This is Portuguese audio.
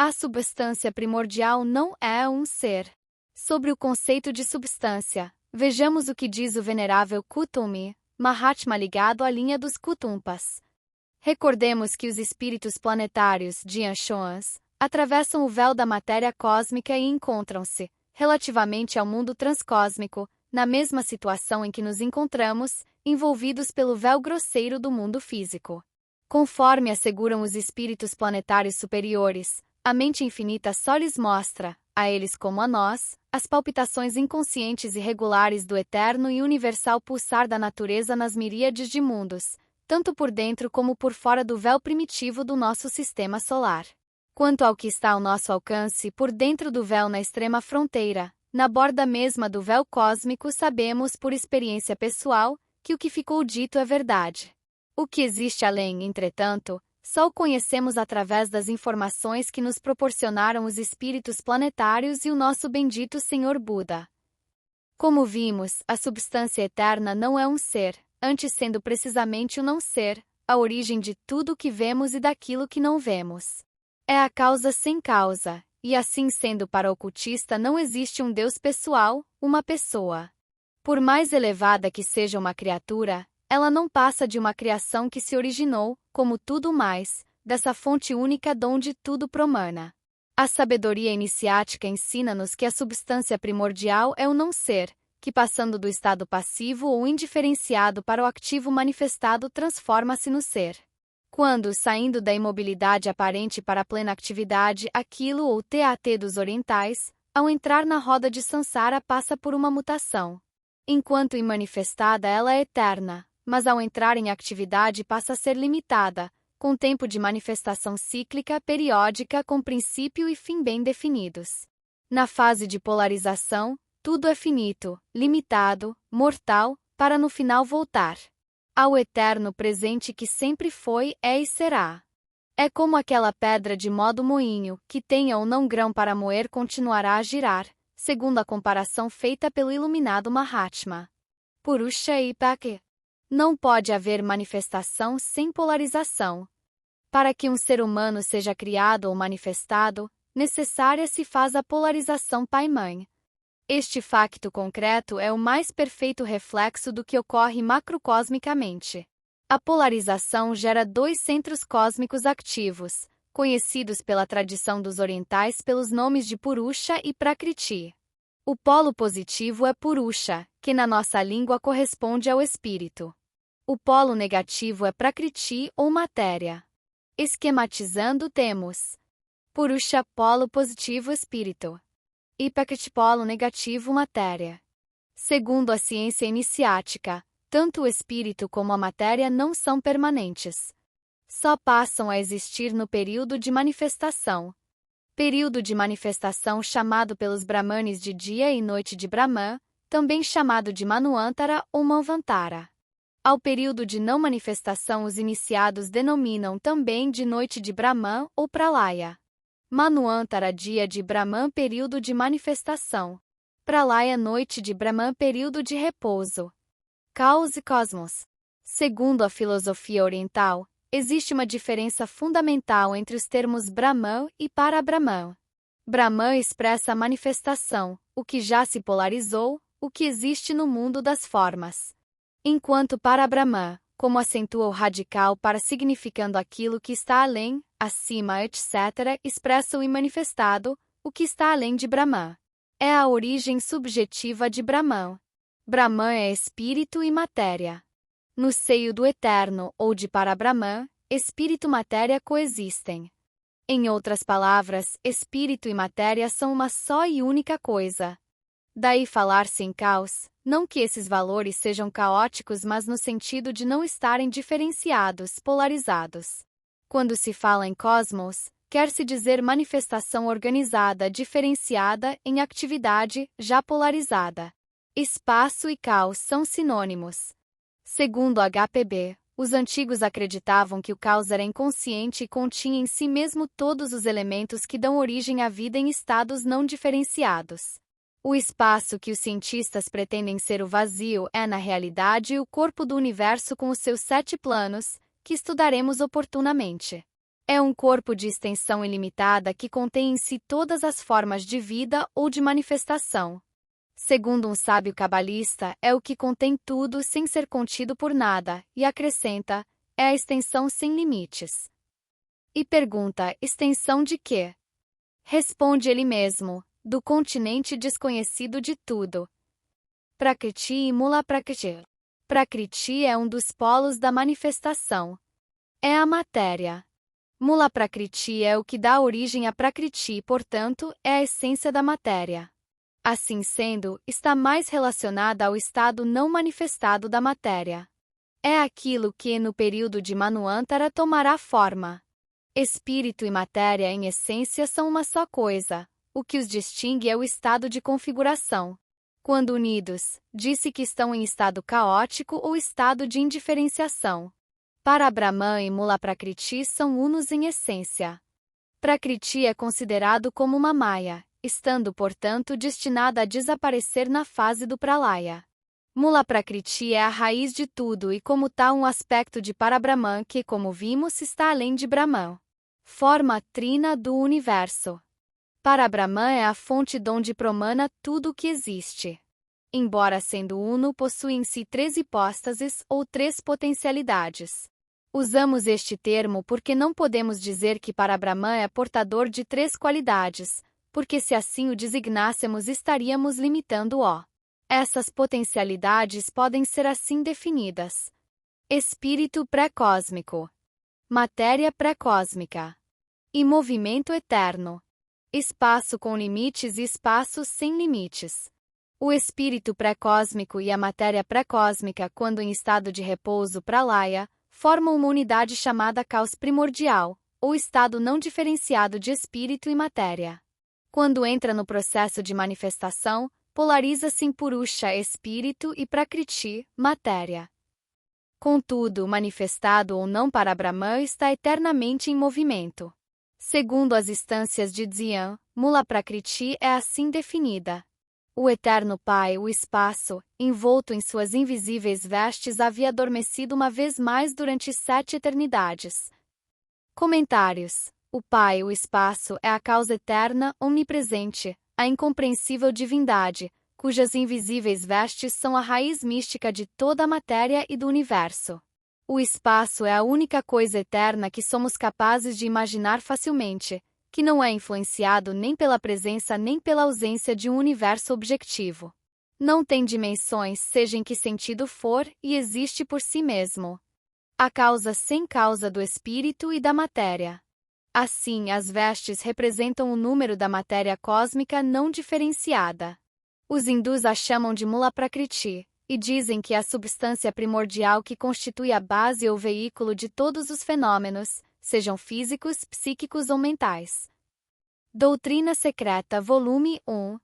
A substância primordial não é um ser. Sobre o conceito de substância, vejamos o que diz o venerável Kutumi Mahatma ligado à linha dos Kutumpas. Recordemos que os espíritos planetários de Anshoans atravessam o véu da matéria cósmica e encontram-se, relativamente ao mundo transcósmico, na mesma situação em que nos encontramos, envolvidos pelo véu grosseiro do mundo físico. Conforme asseguram os espíritos planetários superiores, a mente infinita só lhes mostra, a eles como a nós, as palpitações inconscientes e regulares do eterno e universal pulsar da natureza nas miríades de mundos, tanto por dentro como por fora do véu primitivo do nosso sistema solar. Quanto ao que está ao nosso alcance por dentro do véu na extrema fronteira, na borda mesma do véu cósmico, sabemos por experiência pessoal que o que ficou dito é verdade. O que existe além, entretanto, só o conhecemos através das informações que nos proporcionaram os espíritos planetários e o nosso bendito Senhor Buda. Como vimos, a substância eterna não é um ser, antes sendo precisamente o não ser, a origem de tudo o que vemos e daquilo que não vemos. É a causa sem causa, e assim sendo para o ocultista não existe um Deus pessoal, uma pessoa. Por mais elevada que seja uma criatura, ela não passa de uma criação que se originou, como tudo mais, dessa fonte única donde tudo promana. A sabedoria iniciática ensina-nos que a substância primordial é o não ser, que passando do estado passivo ou indiferenciado para o ativo manifestado transforma-se no ser. Quando, saindo da imobilidade aparente para a plena atividade, aquilo ou TAT dos orientais, ao entrar na roda de Sansara passa por uma mutação. Enquanto imanifestada ela é eterna, mas ao entrar em atividade passa a ser limitada, com tempo de manifestação cíclica, periódica, com princípio e fim bem definidos. Na fase de polarização, tudo é finito, limitado, mortal, para no final voltar ao eterno presente que sempre foi, é e será. É como aquela pedra de modo moinho, que tenha ou não grão para moer continuará a girar, segundo a comparação feita pelo iluminado Mahatma. Purusha Ipake. Não pode haver manifestação sem polarização. Para que um ser humano seja criado ou manifestado, necessária se faz a polarização pai-mãe. Este facto concreto é o mais perfeito reflexo do que ocorre macrocosmicamente. A polarização gera dois centros cósmicos ativos, conhecidos pela tradição dos orientais pelos nomes de Purusha e Prakriti. O polo positivo é Purusha, que na nossa língua corresponde ao espírito. O polo negativo é Prakriti ou matéria. Esquematizando, temos Purusha, polo positivo, espírito, e Prakriti, polo negativo, matéria. Segundo a ciência iniciática, tanto o espírito como a matéria não são permanentes. Só passam a existir no período de manifestação. Período de manifestação chamado pelos Brahmanes de dia e noite de Brahman, também chamado de Manvantara ou Manvantara. Ao período de não manifestação os iniciados denominam também de noite de Brahman ou Pralaya. Manvantara, dia de Brahman, período de manifestação. Pralaya, noite de Brahman, período de repouso. Caos e cosmos. Segundo a filosofia oriental, existe uma diferença fundamental entre os termos Brahman e Para-Brahman. Brahman expressa a manifestação, o que já se polarizou, o que existe no mundo das formas. Enquanto Para-Brahman, como acentua o radical para significando aquilo que está além, acima, etc., expressa o imanifestado, o que está além de Brahman. É a origem subjetiva de Brahman. Brahman é espírito e matéria. No seio do eterno ou de Para-Brahman, espírito e matéria coexistem. Em outras palavras, espírito e matéria são uma só e única coisa. Daí falar-se em caos, não que esses valores sejam caóticos, mas no sentido de não estarem diferenciados, polarizados. Quando se fala em cosmos, quer-se dizer manifestação organizada, diferenciada, em atividade, já polarizada. Espaço e caos são sinônimos. Segundo HPB, os antigos acreditavam que o caos era inconsciente e continha em si mesmo todos os elementos que dão origem à vida em estados não diferenciados. O espaço que os cientistas pretendem ser o vazio é, na realidade, o corpo do universo com os seus 7 planos, que estudaremos oportunamente. É um corpo de extensão ilimitada que contém em si todas as formas de vida ou de manifestação. Segundo um sábio cabalista, é o que contém tudo sem ser contido por nada, e acrescenta, é a extensão sem limites. E pergunta, extensão de quê? Responde ele mesmo, do continente desconhecido de tudo. Prakriti e Mula Prakriti. Prakriti é um dos polos da manifestação. É a matéria. Mula Prakriti é o que dá origem a Prakriti, portanto, é a essência da matéria. Assim sendo, está mais relacionada ao estado não manifestado da matéria. É aquilo que, no período de Manvantara, tomará forma. Espírito e matéria, em essência, são uma só coisa. O que os distingue é o estado de configuração. Quando unidos, disse que estão em estado caótico ou estado de indiferenciação. Para Brahman e Mula Prakriti são unos em essência. Prakriti é considerado como uma Maya, estando, portanto, destinada a desaparecer na fase do Pralaya. Mula Prakriti é a raiz de tudo e, como tal, um aspecto de Parabrahman que, como vimos, está além de Brahman. Forma trina do universo. Parabrahman é a fonte donde promana tudo o que existe. Embora sendo uno, possui em si 3 hipóstases ou 3 potencialidades. Usamos este termo porque não podemos dizer que Parabrahman é portador de 3 qualidades, porque se assim o designássemos estaríamos limitando-o. Essas potencialidades podem ser assim definidas: espírito pré-cósmico, matéria pré-cósmica e movimento eterno, espaço com limites e espaço sem limites. O espírito pré-cósmico e a matéria pré-cósmica, quando em estado de repouso pralaya, formam uma unidade chamada caos primordial, ou estado não diferenciado de espírito e matéria. Quando entra no processo de manifestação, polariza-se em Purusha, espírito, e Prakriti, matéria. Contudo, manifestado ou não para Brahman está eternamente em movimento. Segundo as instâncias de Dhyan, Mula Prakriti é assim definida. O eterno Pai, o espaço, envolto em suas invisíveis vestes, havia adormecido uma vez mais durante 7 eternidades. Comentários. O Pai, o espaço, é a causa eterna, omnipresente, a incompreensível divindade, cujas invisíveis vestes são a raiz mística de toda a matéria e do universo. O espaço é a única coisa eterna que somos capazes de imaginar facilmente, que não é influenciado nem pela presença nem pela ausência de um universo objetivo. Não tem dimensões, seja em que sentido for, e existe por si mesmo. A causa sem causa do espírito e da matéria. Assim, as vestes representam o número da matéria cósmica não diferenciada. Os hindus a chamam de Mula Prakriti, e dizem que é a substância primordial que constitui a base ou veículo de todos os fenômenos, sejam físicos, psíquicos ou mentais. Doutrina Secreta, volume 1,